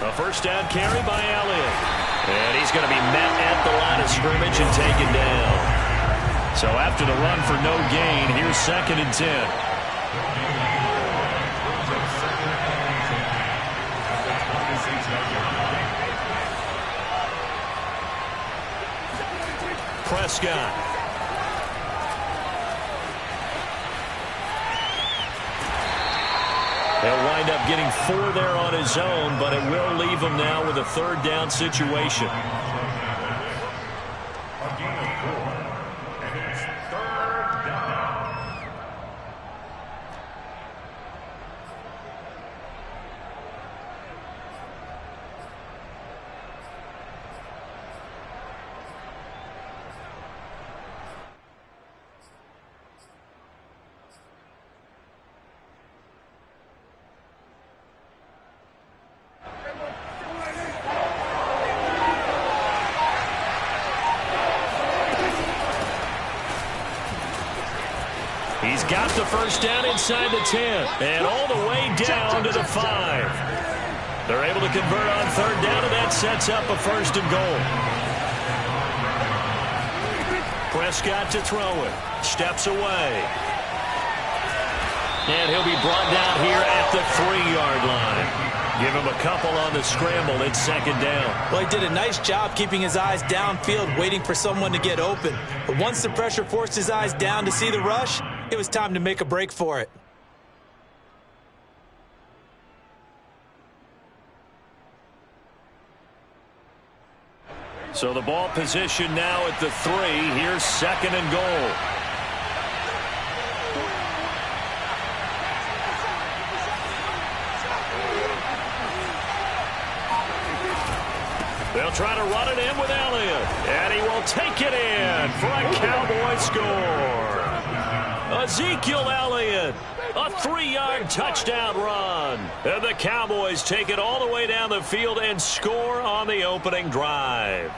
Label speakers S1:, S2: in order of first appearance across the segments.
S1: A first down carry by Elliott. And he's going to be met at the line of scrimmage and taken down. So after the run for no gain, here's 2nd and 10. Prescott. He'll wind up getting 4 there on his own, but it will leave him now with a 3rd down situation. He's got the first down inside the 10 and all the way down to the 5. They're able to convert on 3rd down, and that sets up a 1st and goal. Prescott to throw it. Steps away. And he'll be brought down here at the 3-yard line. Give him a couple on the scramble. It's 2nd down.
S2: Well, he did a nice job keeping his eyes downfield, waiting for someone to get open. But once the pressure forced his eyes down to see the rush, it was time to make a break for it.
S1: So the ball position now at the 3. Here's 2nd and goal. They'll try to run it in with Elliott. And he will take it in for a Cowboy score. Ezekiel Elliott, a 3-yard touchdown run. And the Cowboys take it all the way down the field and score on the opening drive.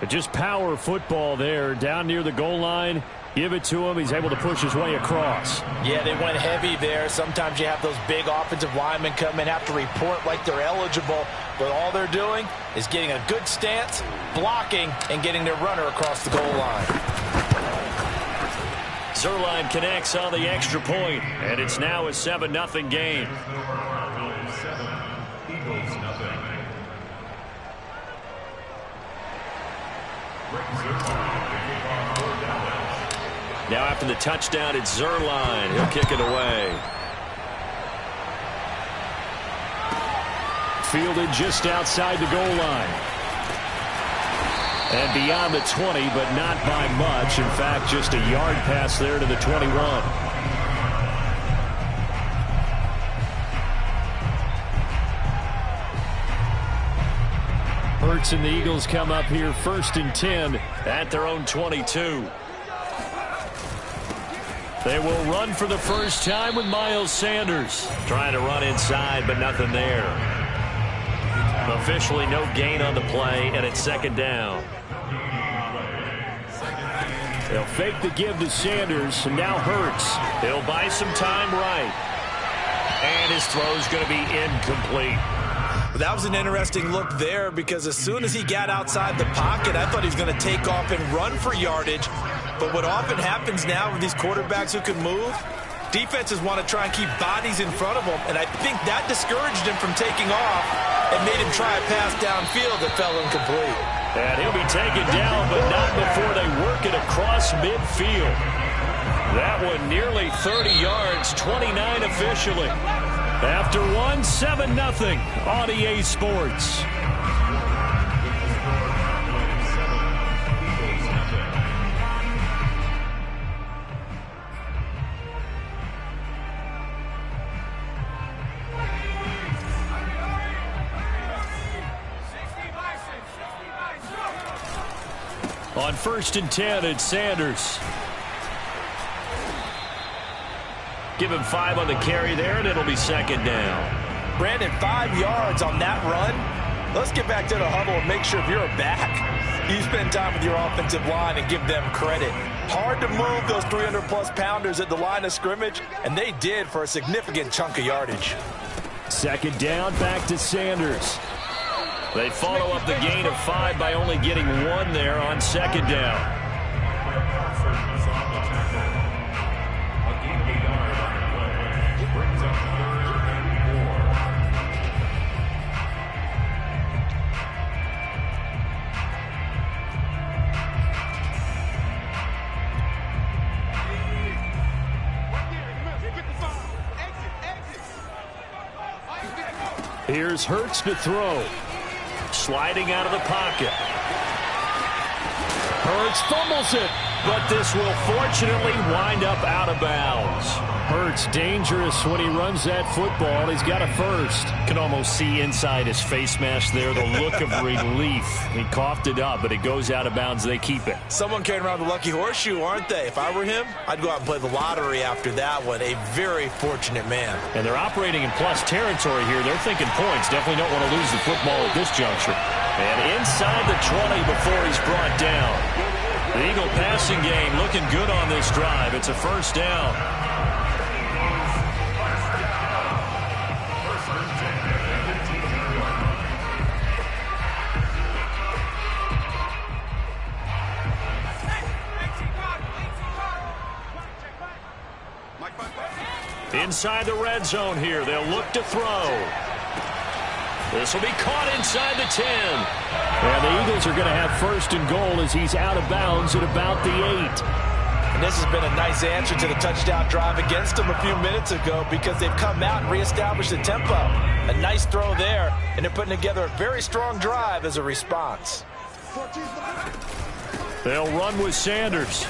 S3: Just power football there down near the goal line. Give it to him. He's able to push his way across.
S2: Yeah, they went heavy there. Sometimes you have those big offensive linemen come in, have to report like they're eligible. But all they're doing is getting a good stance, blocking, and getting their runner across the goal line.
S1: Zerline connects on the extra point, and it's now a 7-0 game. Now after the touchdown, it's Zerline. He'll kick it away.
S3: Fielded just outside the goal line.
S1: And beyond the 20, but not by much. In fact, just a yard pass there to the 21.
S3: Hurts and the Eagles come up here 1st and 10
S1: at their own 22. They will run for the first time with Miles Sanders. Trying to run inside, but nothing there. Officially no gain on the play, and it's 2nd down.
S3: They'll fake the give to Sanders, and now Hurts.
S1: He'll buy some time right. And his throw's going to be incomplete.
S2: That was an interesting look there, because as soon as he got outside the pocket, I thought he was going to take off and run for yardage. But what often happens now with these quarterbacks who can move, defenses want to try and keep bodies in front of them, and I think that discouraged him from taking off and made him try a pass downfield that fell incomplete.
S1: And he'll be taken down, but not before they work it across midfield. That one nearly 30 yards, 29 officially. After 7-0 on EA Sports. On 1st and 10, it's Sanders. Give him 5 on the carry there, and it'll be 2nd down.
S2: Brandon, 5 yards on that run. Let's get back to the huddle and make sure if you're a back, you spend time with your offensive line and give them credit. Hard to move those 300-plus pounders at the line of scrimmage, and they did for a significant chunk of yardage.
S3: Second down, back to Sanders.
S1: They follow up the gain of 5 by only getting 1 there on second down.
S3: Here's Hurts to throw.
S1: Sliding out of the pocket.
S3: Hurts fumbles it.
S1: But this will fortunately wind up out of bounds.
S3: Hurts dangerous when he runs that football. He's got a first.
S1: Can almost see inside his face mask there the look of relief. He coughed it up, but it goes out of bounds. They keep it.
S2: Someone carrying around the lucky horseshoe, aren't they? If I were him, I'd go out and play the lottery after that one. A very fortunate man.
S1: And they're operating in plus territory here. They're thinking points. Definitely don't want to lose the football at this juncture. And inside the 20 before he's brought down. The Eagle passing game looking good on this drive. It's a first down. Inside the red zone here. They'll look to throw. This will be caught inside the 10.
S3: And the Eagles are going to have first and goal as he's out of bounds at about the 8.
S2: And this has been a nice answer to the touchdown drive against them a few minutes ago because they've come out and reestablished the tempo. A nice throw there, and they're putting together a very strong drive as a response.
S1: They'll run with Sanders.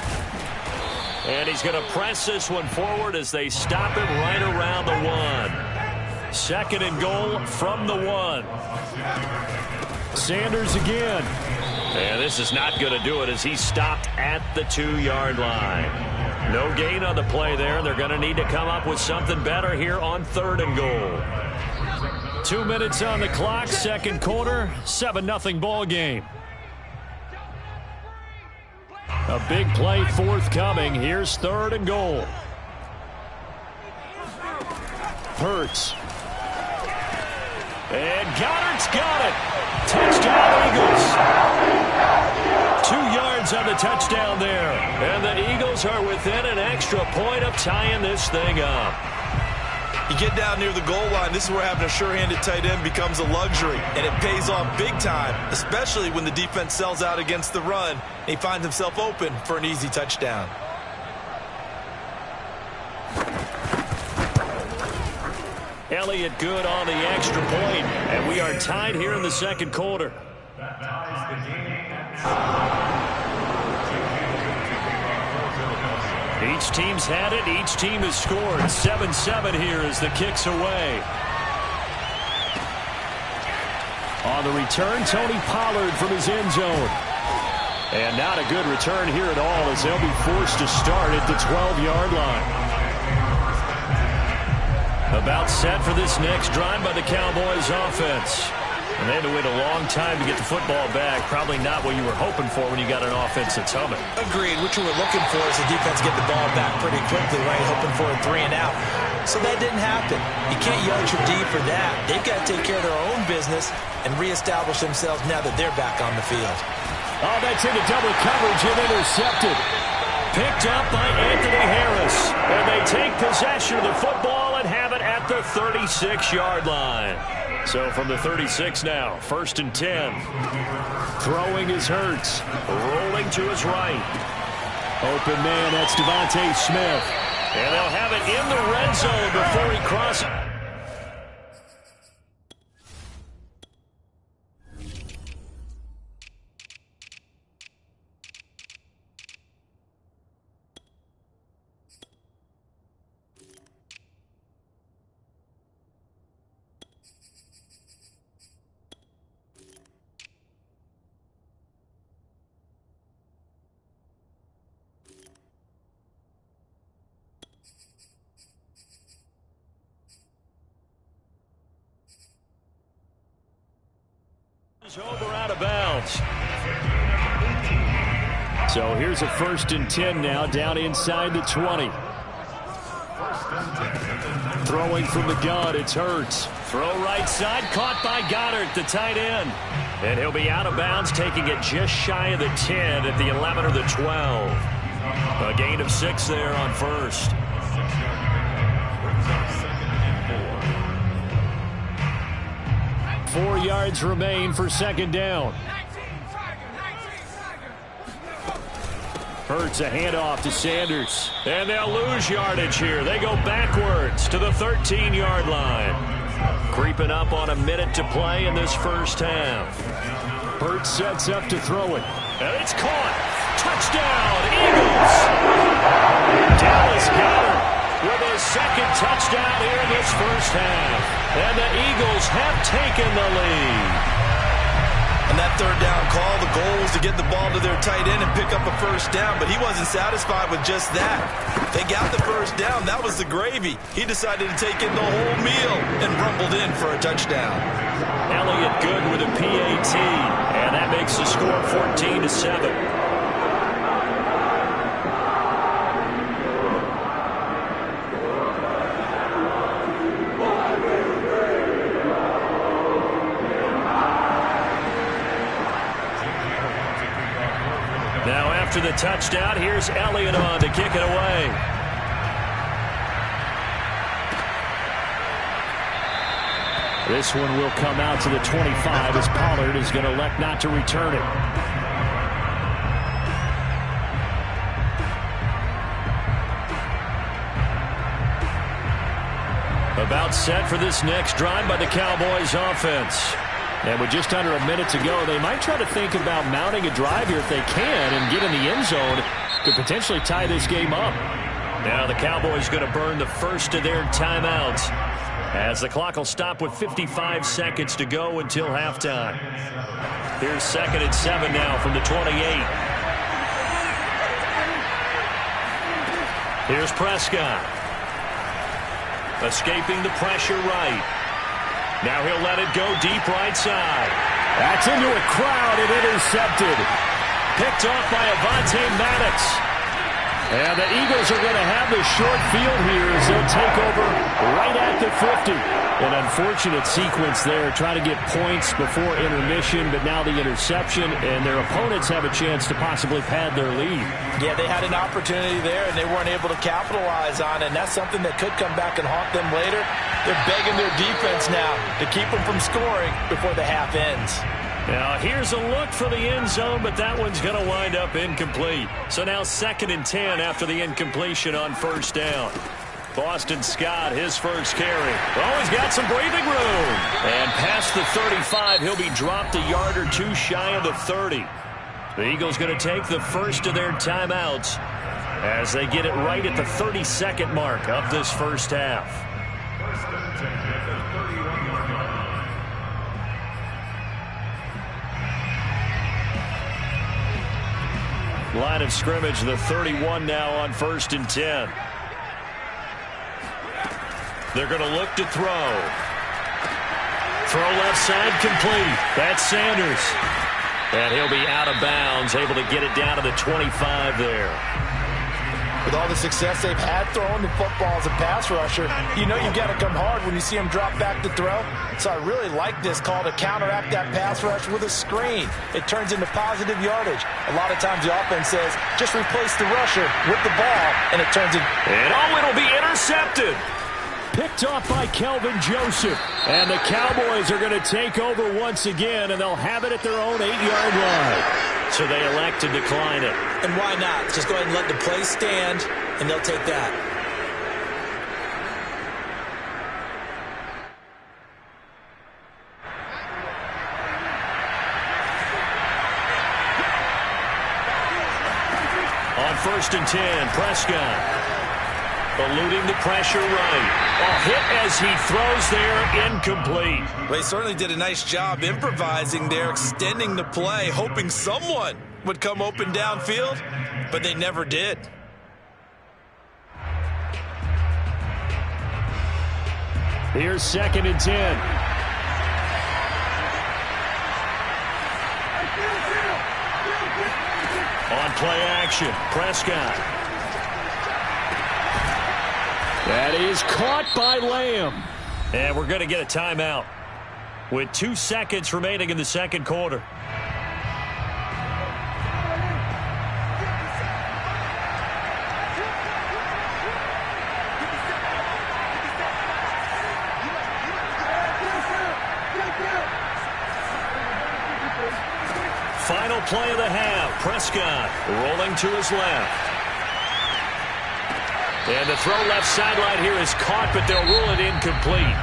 S1: And he's going to press this one forward as they stop him right around the 1. Second and goal from the 1.
S3: Sanders again.
S1: And this is not going to do it as he's stopped at the 2-yard line. No gain on the play there. They're going to need to come up with something better here on third and goal.
S3: 2 minutes on the clock, second quarter, 7-0 ball game. A big play forthcoming. Here's third and goal. Hurts.
S1: And Goddard's got it. Touchdown, Eagles. 2 yards on the touchdown there. And the Eagles are within an extra point of tying this thing up.
S2: You get down near the goal line, this is where having a sure-handed tight end becomes a luxury, and it pays off big time, especially when the defense sells out against the run, and he finds himself open for an easy touchdown.
S1: Elliott good on the extra point, and we are tied here in the second quarter. Each team's had it. Each team has scored. 7-7 here as the kick's away.
S3: On the return, Tony Pollard from his end zone.
S1: And not a good return here at all as they'll be forced to start at the 12-yard line. About set for this next drive by the Cowboys offense. And they had to wait a long time to get the football back. Probably not what you were hoping for when you got an offense that's humming.
S2: Agreed. What you were looking for is the defense get the ball back pretty quickly, right? Hoping for a 3 and out. So that didn't happen. You can't yell at your D for that. They've got to take care of their own business and reestablish themselves now that they're back on the field.
S3: Oh, that's into double coverage and intercepted.
S1: Picked up by Anthony Harris. And they take possession of the football and have it at the 36-yard line. So from the 36 now, 1st and 10.
S3: Throwing is Hurts.
S1: Rolling to his right.
S3: Open man, that's Devontae Smith.
S1: And they'll have it in the red zone before he crosses. Over out of bounds.
S3: So here's a 1st and 10 now down inside the 20. Throwing from the gun, it's Hurts.
S1: Throw right side, caught by Goddard, the tight end. And he'll be out of bounds, taking it just shy of the 10 at the 11 or the 12. A gain of 6 there on first.
S3: Four yards remain for second down. Hurts a handoff to Sanders.
S1: And they'll lose yardage here. They go backwards to the 13-yard line. Creeping up on a minute to play in this first half.
S3: Hurts sets up to throw it.
S1: And it's caught. Touchdown, Eagles. Dallas Goedert with his second touchdown here in this first half. And the Eagles have taken the lead.
S2: And that third down call, the goal was to get the ball to their tight end and pick up a first down, but he wasn't satisfied with just that. They got the first down. That was the gravy. He decided to take in the whole meal and rumbled in for a touchdown.
S1: Elliott good with a PAT, and that makes the score 14-7. After the touchdown, here's Elliott on to kick it away.
S3: This one will come out to the 25 as Pollard is going to elect not to return it.
S1: About set for this next drive by the Cowboys offense. And with just under a minute to go, they might try to think about mounting a drive here if they can and get in the end zone to potentially tie this game up. Now the Cowboys going to burn the first of their timeouts as the clock will stop with 55 seconds to go until halftime. Here's 2nd and 7 now from the 28. Here's Prescott. Escaping the pressure right. Now he'll let it go deep right side.
S3: That's into a crowd and intercepted.
S1: Picked off by Avonte Maddox.
S3: And the Eagles are going to have the short field here as they'll take over right at the 50. An unfortunate sequence there, trying to get points before intermission, but now the interception, and their opponents have a chance to possibly pad their lead.
S2: Yeah, they had an opportunity there, and they weren't able to capitalize on it, and that's something that could come back and haunt them later. They're begging their defense now to keep them from scoring before the half ends.
S1: Now, here's a look for the end zone, but that one's going to wind up incomplete. So now 2nd and 10 after the incompletion on first down. Boston Scott, his first carry. Oh, he's got some breathing room. And past the 35, he'll be dropped a yard or two shy of the 30. The Eagles going to take the first of their timeouts as they get it right at the 32nd mark of this first half. Line of scrimmage, the 31 now on 1st and 10. They're going to look to throw. Throw left side complete. That's Sanders. And he'll be out of bounds, able to get it down to the 25 there.
S2: With all the success they've had throwing the football as a pass rusher, you know you've got to come hard when you see him drop back to throw. So I really like this call to counteract that pass rush with a screen. It turns into positive yardage. A lot of times the offense says, just replace the rusher with the ball, and it turns it.
S1: And it'll be intercepted.
S3: Picked off by Kelvin Joseph. And the Cowboys are going to take over once again, and they'll have it at their own 8-yard line.
S1: So they elect to decline it.
S2: And why not? Just go ahead and let the play stand, and they'll take that.
S1: On 1st and 10, Prescott. Eluding the pressure right. A hit as he throws there, incomplete.
S2: Well, he certainly did a nice job improvising there, extending the play, hoping someone would come open downfield, but they never did.
S3: Here's 2nd and 10.
S1: On play action, Prescott.
S3: That is caught by Lamb.
S1: And we're going to get a timeout with 2 seconds remaining in the second quarter. Final play of the half. Prescott rolling to his left. And the throw left sideline here is caught, but they'll rule it incomplete.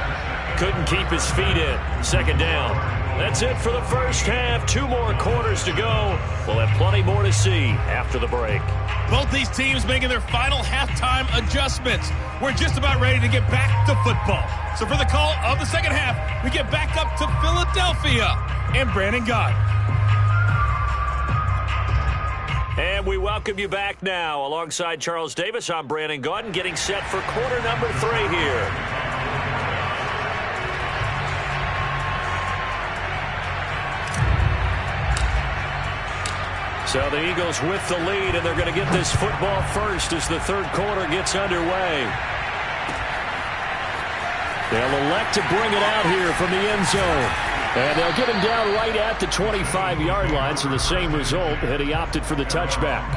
S1: Couldn't keep his feet in. Second down. That's it for the first half. 2 more quarters to go. We'll have plenty more to see after the break.
S4: Both these teams making their final halftime adjustments. We're just about ready to get back to football. So for the call of the second half, we get back up to Philadelphia and Brandon Gott.
S1: And we welcome you back now. Alongside Charles Davis, I'm Brandon Gott, getting set for quarter number 3 here. So the Eagles with the lead, and they're going to get this football first as the third quarter gets underway. They'll elect to bring it out here from the end zone. And they'll get him down right at the 25-yard line, so the same result had he opted for the touchback.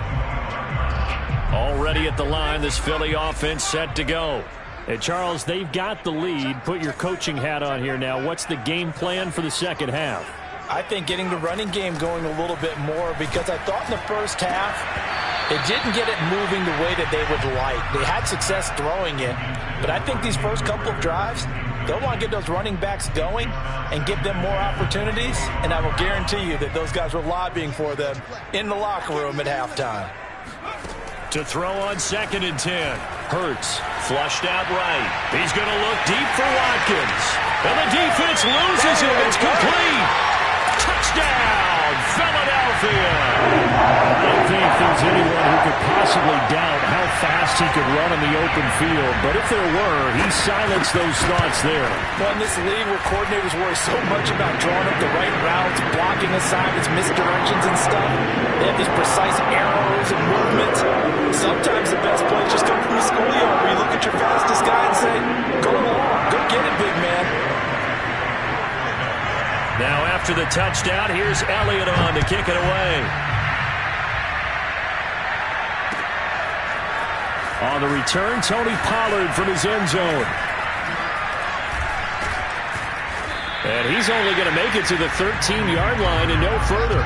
S1: Already at the line, this Philly offense set to go. And Charles, they've got the lead. Put your coaching hat on here now. What's the game plan for the second half?
S2: I think getting the running game going a little bit more, because I thought in the first half it didn't get it moving the way that they would like. They had success throwing it, but I think these first couple of drives, they'll want to get those running backs going and give them more opportunities, and I will guarantee you that those guys were lobbying for them in the locker room at halftime.
S1: To throw on 2nd and 10. Hurts flushed out right. He's going to look deep for Watkins. And the defense loses him. It's complete. Touchdown, Philadelphia.
S3: I don't think there's anyone who could possibly doubt how fast he could run in the open field. But if there were, he silenced those thoughts there.
S2: Well, in this league where coordinators worry so much about drawing up the right routes, blocking assignments, misdirections and stuff, they have these precise arrows and movements. Sometimes the best plays just come from the schoolyard where you look at your fastest guy and say, go long, go get it, big man.
S1: Now after the touchdown, here's Elliott on to kick it away.
S3: On the return, Tony Pollard from his end zone. And he's only going to make it to the 13-yard line and no further.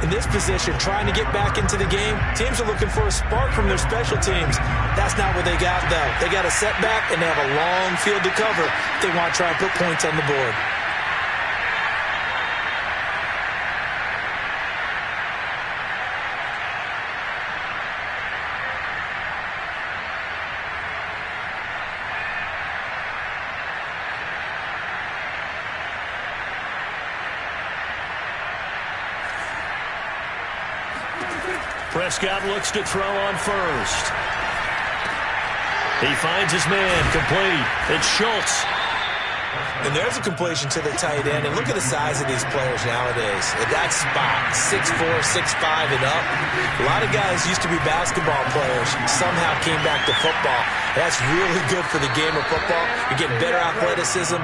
S2: In this position, trying to get back into the game, teams are looking for a spark from their special teams. That's not what they got, though. They got a setback, and they have a long field to cover if they want to try and put points on the board.
S1: Prescott looks to throw on first. He finds his man, complete. It's Schultz.
S2: And there's a completion to the tight end. And look at the size of these players nowadays. At that spot, 6'4", 6'5", and up. A lot of guys used to be basketball players, somehow came back to football. That's really good for the game of football. You're getting better athleticism,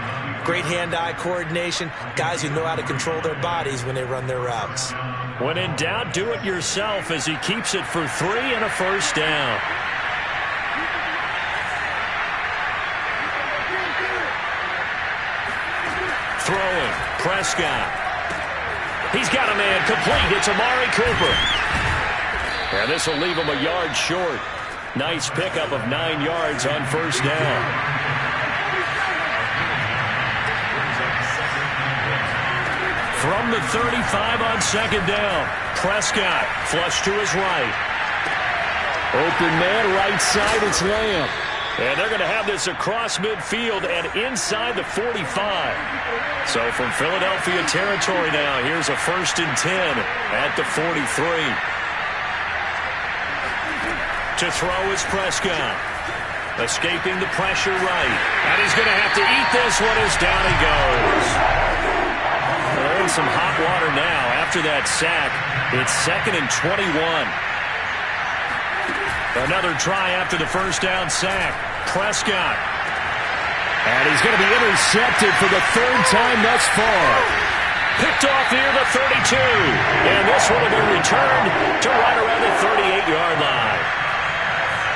S2: great hand-eye coordination, guys who know how to control their bodies when they run their routes.
S1: When in doubt, do it yourself as he keeps it for 3 and a first down. Throwing, Prescott. He's got a man complete. It's Amari Cooper. And this will leave him a yard short. Nice pickup of 9 yards on first down. From the 35 on second down, Prescott flush to his right.
S3: Open man, right side, it's Lamb.
S1: And they're going to have this across midfield and inside the 45. So from Philadelphia territory now, here's a 1st and 10 at the 43. To throw is Prescott. Escaping the pressure right. And he's going to have to eat this one as down he goes. They're in some hot water now after that sack. It's 2nd and 21. Another try after the first down sack. Prescott. And he's going to be intercepted for the third time thus far. Picked off near the 32. And this one will be returned to right around the 38-yard line.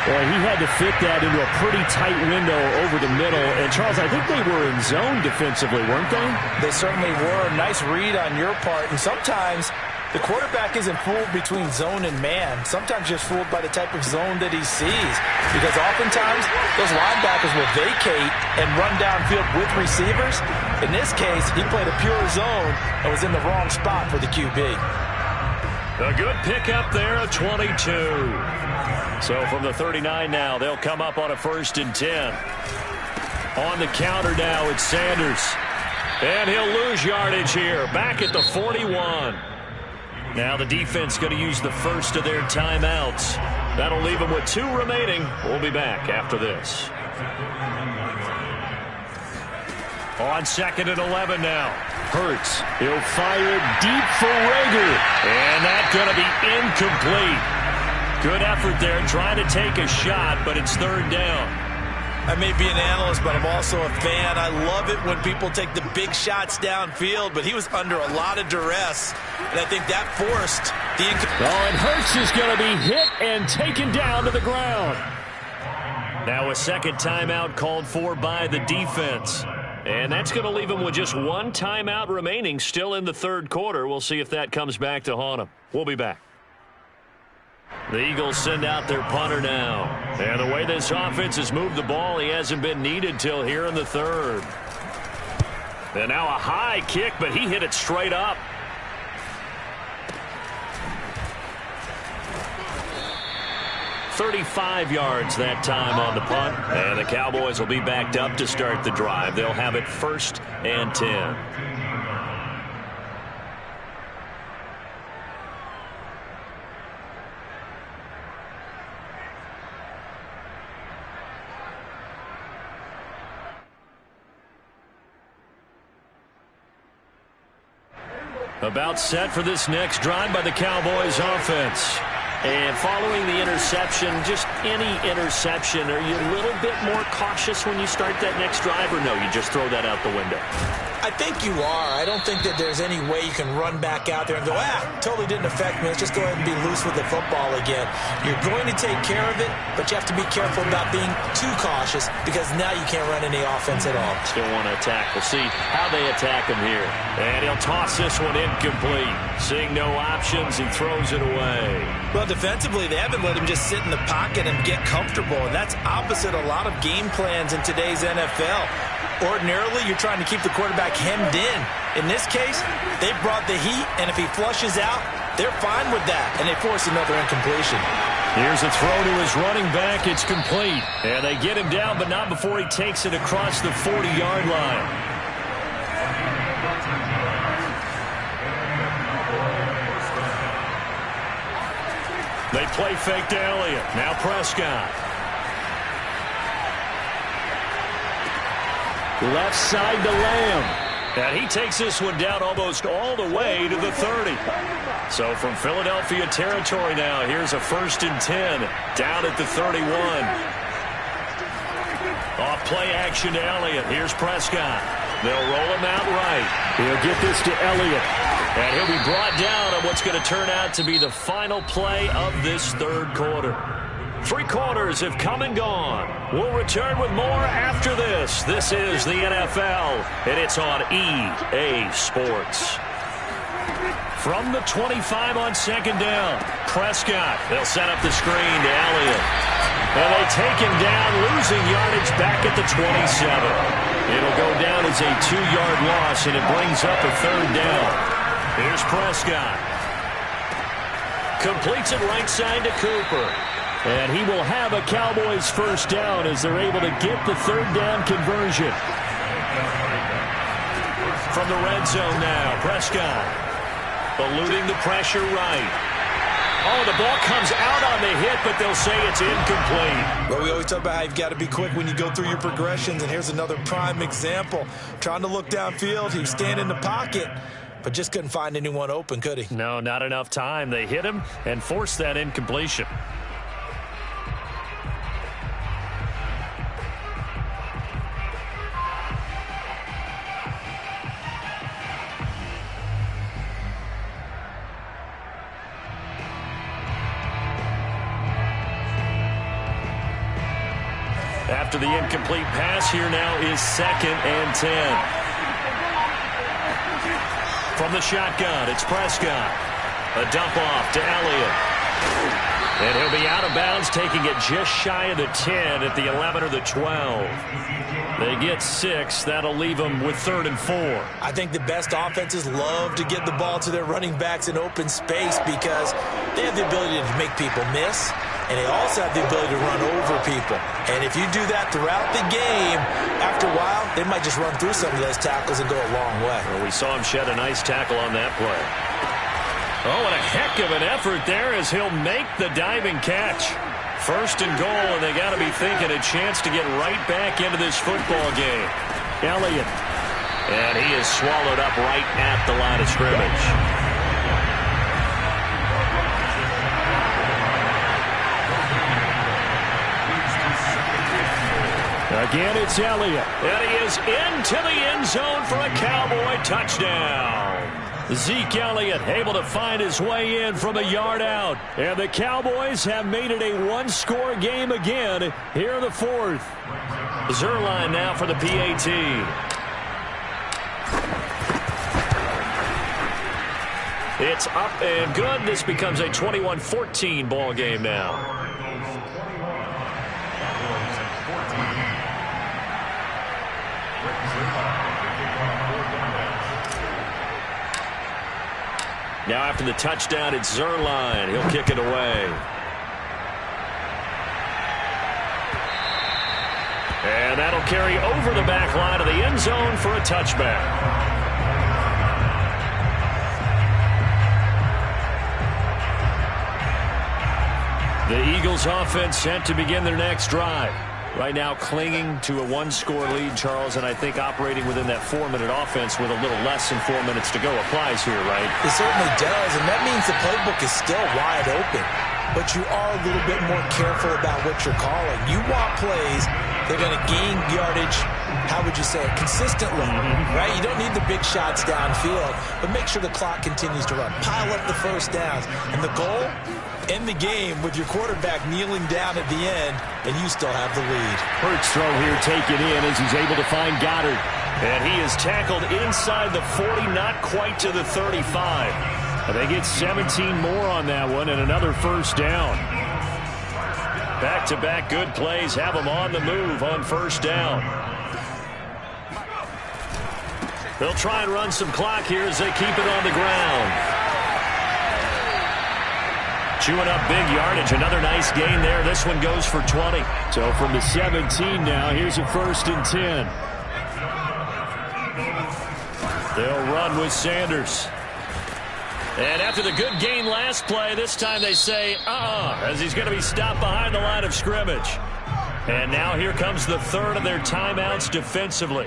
S3: Well, he had to fit that into a pretty tight window over the middle. And, Charles, I think they were in zone defensively, weren't they?
S2: They certainly were. Nice read on your part. And sometimes the quarterback isn't fooled between zone and man. Sometimes just fooled by the type of zone that he sees. Because oftentimes, those linebackers will vacate and run downfield with receivers. In this case, he played a pure zone and was in the wrong spot for the QB.
S1: A good pickup there, a 22. So from the 39 now, they'll come up on a 1st and 10. On the counter now, it's Sanders. And he'll lose yardage here, back at the 41. Now the defense going to use the first of their timeouts. That'll leave them with 2 remaining. We'll be back after this. On 2nd and 11 now. Hurts. He'll fire deep for Rager. And that's going to be incomplete. Good effort there trying to take a shot, but it's 3rd down.
S2: I may be an analyst, but I'm also a fan. I love it when people take the big shots downfield, but he was under a lot of duress, and I think that forced the
S3: and Hurts is going to be hit and taken down to the ground.
S1: Now a second timeout called for by the defense. And that's going to leave him with just 1 timeout remaining still in the 3rd quarter. We'll see if that comes back to haunt him. We'll be back. The Eagles send out their punter now. And the way this offense has moved the ball, he hasn't been needed till here in the 3rd. And now a high kick, but he hit it straight up. "35 yards that time on the punt. And the Cowboys will be backed up to start the drive. They'll have it 1st and 10. About set for this next drive by the Cowboys offense. And following the interception, just any interception, are you a little bit more cautious when you start that next drive, or no, you just throw that out the window?
S2: I think you are. I don't think that there's any way you can run back out there and go, totally didn't affect me. Let's just go ahead and be loose with the football again. You're going to take care of it, but you have to be careful about being too cautious because now you can't run any offense at all.
S1: Still want to attack. We'll see how they attack him here. And he'll toss this one incomplete. Seeing no options, he throws it away.
S2: Well, defensively, they haven't let him just sit in the pocket and get comfortable, and that's opposite a lot of game plans in today's NFL. Ordinarily, you're trying to keep the quarterback hemmed in. In this case, they brought the heat, and if he flushes out, they're fine with that, and they force another incompletion.
S1: Here's a throw to his running back. It's complete. And they get him down, but not before he takes it across the 40-yard line. They play fake to Elliott. Now Prescott.
S3: Left side to Lamb.
S1: And he takes this one down almost all the way to the 30. So from Philadelphia territory now, here's a 1st and 10 down at the 31. Off play action to Elliott. Here's Prescott. They'll roll him out right.
S3: He'll get this to Elliott.
S1: And he'll be brought down on what's going to turn out to be the final play of this 3rd quarter. 3 quarters have come and gone. We'll return with more after this. This is the NFL, and it's on EA Sports. From the 25 on 2nd down, Prescott. They'll set up the screen to Elliott. And they take him down, losing yardage back at the 27. It'll go down as a 2-yard loss, and it brings up a 3rd down. Here's Prescott. Completes it right side to Cooper.
S3: And he will have a Cowboys 1st down as they're able to get the 3rd down conversion.
S1: From the red zone now, Prescott. Eluding the pressure right. Oh, the ball comes out on the hit, but they'll say it's incomplete.
S2: Well, we always talk about how you've got to be quick when you go through your progressions, and here's another prime example. Trying to look downfield, he was standing in the pocket, but just couldn't find anyone open, could he?
S1: No, not enough time. They hit him and forced that incompletion. after the incomplete pass. Here now is 2nd and 10. From the shotgun, it's Prescott. A dump off to Elliott. And he'll be out of bounds, taking it just shy of the 10 at the 11 or the 12. They get 6. That'll leave them with 3rd and 4.
S2: I think the best offenses love to get the ball to their running backs in open space because they have the ability to make people miss, and they also have the ability to run over people. And if you do that throughout the game, after a while, they might just run through some of those tackles and go a long way.
S1: Well, we saw him shed a nice tackle on that play. Oh, and a heck of an effort there as he'll make the diving catch. 1st and goal, and they got to be thinking a chance to get right back into this football game. Elliott. And he is swallowed up right at the line of scrimmage.
S3: Again, it's Elliott.
S1: And he is into the end zone for a Cowboy touchdown. Zeke Elliott able to find his way in from a yard out.
S3: And the Cowboys have made it a one-score game again here in the 4th.
S1: Zerline now for the PAT. It's up and good. This becomes a 21-14 ball game now. Now after the touchdown, it's Zerline. He'll kick it away. And that'll carry over the back line of the end zone for a touchback. The Eagles offense set to begin their next drive. Right now clinging to a one-score lead, Charles, and I think operating within that 4-minute offense with a little less than 4 minutes to go applies here, right?
S2: It certainly does, and that means the playbook is still wide open. But you are a little bit more careful about what you're calling. You want plays that are going to gain yardage, how would you say it, consistently, right? You don't need the big shots downfield, but make sure the clock continues to run. Pile up the first downs. And the goal? End the game with your quarterback kneeling down at the end, and you still have the lead.
S3: Hurts throw here taken in as he's able to find Goddard.
S1: And he is tackled inside the 40, not quite to the 35. And they get 17 more on that one and another first down. Back-to-back good plays have them on the move on first down. They'll try and run some clock here as they keep it on the ground. Chewing up big yardage. Another nice gain there. This one goes for 20.
S3: So from the 17 now, here's a 1st and 10.
S1: They'll run with Sanders. And after the good gain last play, this time they say, as he's going to be stopped behind the line of scrimmage. And now here comes the 3rd of their timeouts defensively.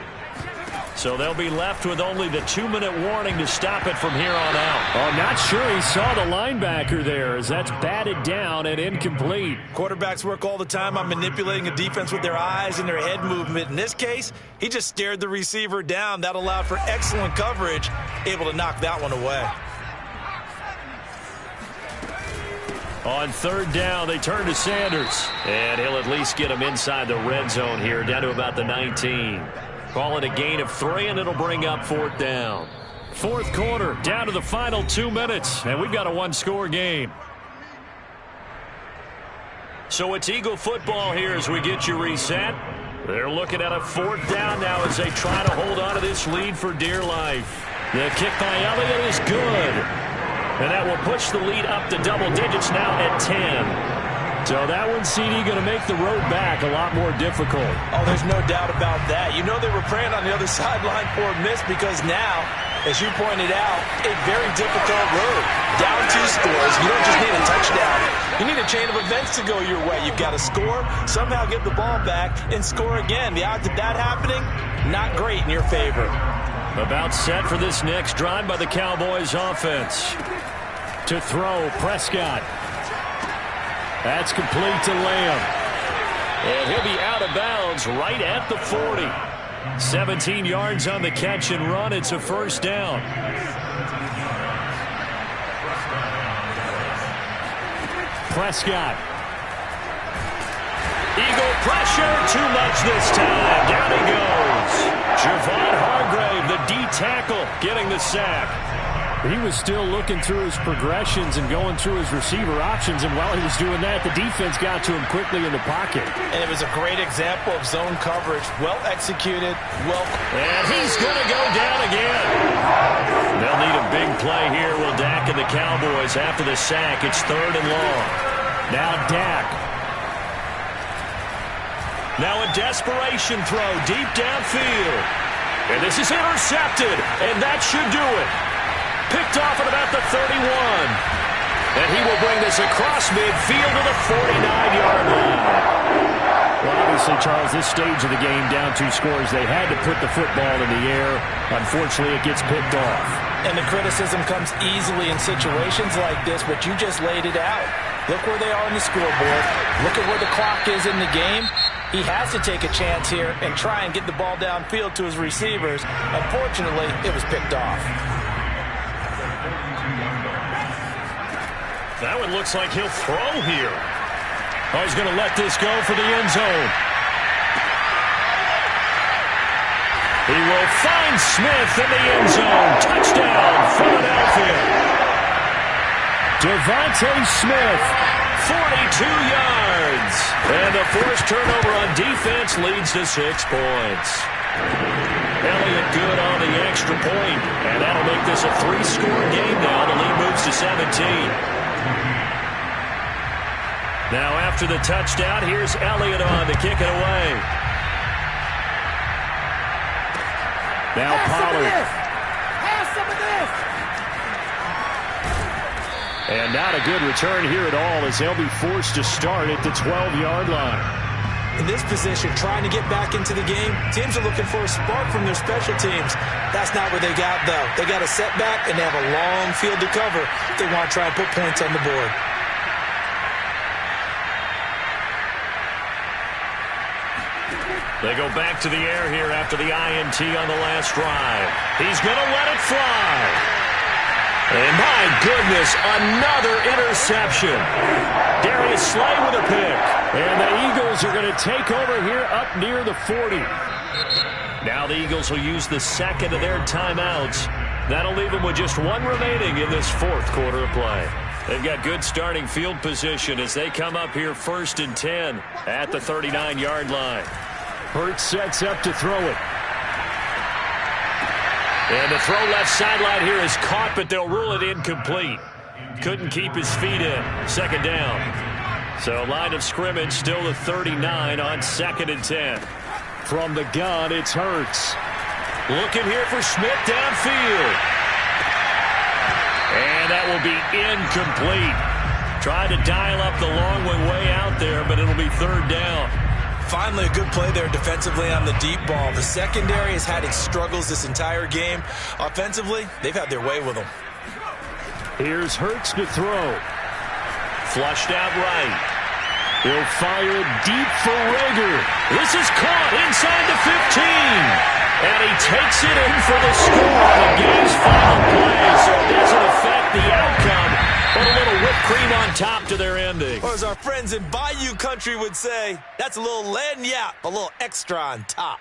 S1: So they'll be left with only the 2-minute warning to stop it from here on out.
S3: Oh, not sure he saw the linebacker there as that's batted down and incomplete.
S2: Quarterbacks work all the time on manipulating a defense with their eyes and their head movement. In this case, he just stared the receiver down. That allowed for excellent coverage, able to knock that one away.
S1: On 3rd down, they turn to Sanders. And he'll at least get him inside the red zone here, down to about the 19. Call it a gain of 3, and it'll bring up 4th down. 4th quarter, down to the final 2 minutes, and we've got a one-score game. So it's Eagle football here as we get you reset. They're looking at a 4th down now as they try to hold on to this lead for dear life. The kick by Elliott is good. And that will push the lead up to double digits now at 10.
S3: So that one, CD, going to make the road back a lot more difficult.
S2: Oh, there's no doubt about that. You know they were praying on the other sideline for a miss because now, as you pointed out, a very difficult road. Down 2 scores. You don't just need a touchdown. You need a chain of events to go your way. You've got to score, somehow get the ball back, and score again. The odds of that happening, not great in your favor.
S1: About set for this next drive by the Cowboys offense.
S3: To throw, Prescott. That's complete to Lamb.
S1: And he'll be out of bounds right at the 40. 17 yards on the catch and run. It's a first down.
S3: Prescott.
S1: Eagle pressure, too much this time. Down he goes. Javon Hargrave, the D tackle, getting the sack.
S3: He was still looking through his progressions and going through his receiver options, and while he was doing that, the defense got to him quickly in the pocket.
S2: And it was a great example of zone coverage. Well executed.
S1: And he's going to go down again. They'll need a big play here. Will Dak and the Cowboys after the sack. It's 3rd and long.
S3: Now Dak.
S1: Now a desperation throw deep downfield. And this is intercepted, and that should do it. Picked off at about the 31. And he will bring this across midfield to the 49-yard line.
S3: Well, obviously, Charles, this stage of the game, down 2 scores, they had to put the football in the air. Unfortunately, it gets picked off.
S2: And the criticism comes easily in situations like this, but you just laid it out. Look where they are on the scoreboard. Look at where the clock is in the game. He has to take a chance here and try and get the ball downfield to his receivers. Unfortunately, it was picked off.
S1: That one looks like he'll throw here. Oh, he's going to let this go for the end zone. He will find Smith in the end zone. Touchdown, Philadelphia.
S3: Devontae Smith.
S1: 42 yards. And the forced turnover on defense leads to 6 points. Elliott good on the extra point. And that'll make this a 3-score game now. The lead moves to 17. Now after the touchdown, here's Elliott on to kick it away.
S3: Now Pollard.
S5: Have some of this.
S3: And not a good return here at all as they'll be forced to start at the 12-yard line.
S2: In this position, trying to get back into the game, teams are looking for a spark from their special teams. That's not what they got, though. They got a setback, and they have a long field to cover if they want to try and put points on the board.
S1: They go back to the air here after the INT on the last drive. He's going to let it fly. And my goodness, another interception. Darius Slay with a pick.
S3: And the Eagles are going to take over here up near the 40.
S1: Now the Eagles will use the second of their timeouts. That'll leave them with just 1 remaining in this 4th quarter of play. They've got good starting field position as they come up here 1st and 10 at the 39-yard line.
S3: Hurts sets up to throw it.
S1: And the throw left sideline here is caught, but they'll rule it incomplete. Couldn't keep his feet in. 2nd down. So line of scrimmage still the 39 on 2nd and 10.
S3: From the gun, it's Hurts.
S1: Looking here for Smith downfield. And that will be incomplete. Tried to dial up the long one way out there, but it'll be 3rd down.
S2: Finally, a good play there defensively on the deep ball. The secondary has had its struggles this entire game. Offensively, they've had their way with them.
S3: Here's Hurts to throw.
S1: Flushed out right.
S3: He'll fire it deep for Rager.
S1: This is caught inside the 15. And he takes it in for the score on the game's final play. So it doesn't affect the outcome, but a little whipped cream on top to their ending.
S2: Or as our friends in Bayou Country would say, that's a little lagniappe, a little extra on top.